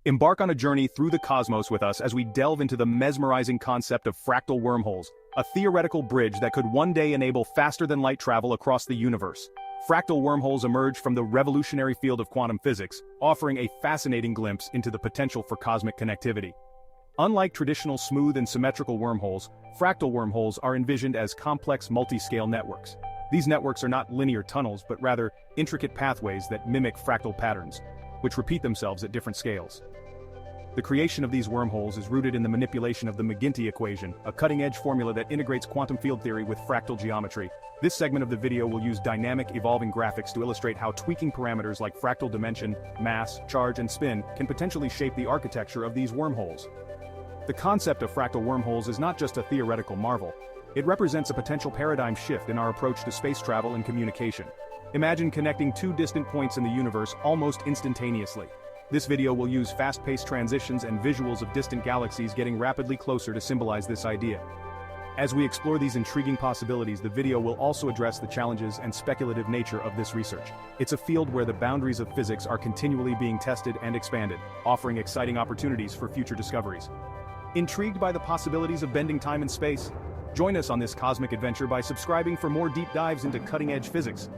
Embark on a journey through the cosmos with us as we delve into the mesmerizing concept of fractal wormholes, a theoretical bridge that could one day enable faster-than-light travel across the universe. Fractal wormholes emerge from the revolutionary field of quantum physics, offering a fascinating glimpse into the potential for cosmic connectivity. Unlike traditional smooth and symmetrical wormholes, fractal wormholes are envisioned as complex multiscale networks. These networks are not linear tunnels but rather intricate pathways that mimic fractal patterns, which repeat themselves at different scales. The creation of these wormholes is rooted in the manipulation of the McGinty equation, a cutting-edge formula that integrates quantum field theory with fractal geometry. This segment of the video will use dynamic, evolving graphics to illustrate how tweaking parameters like fractal dimension, mass, charge, and spin can potentially shape the architecture of these wormholes. The concept of fractal wormholes is not just a theoretical marvel. It represents a potential paradigm shift in our approach to space travel and communication. Imagine connecting two distant points in the universe almost instantaneously. This video will use fast-paced transitions and visuals of distant galaxies getting rapidly closer to symbolize this idea. As we explore these intriguing possibilities, the video will also address the challenges and speculative nature of this research. It's a field where the boundaries of physics are continually being tested and expanded, offering exciting opportunities for future discoveries. Intrigued by the possibilities of bending time and space? Join us on this cosmic adventure by subscribing for more deep dives into cutting-edge physics.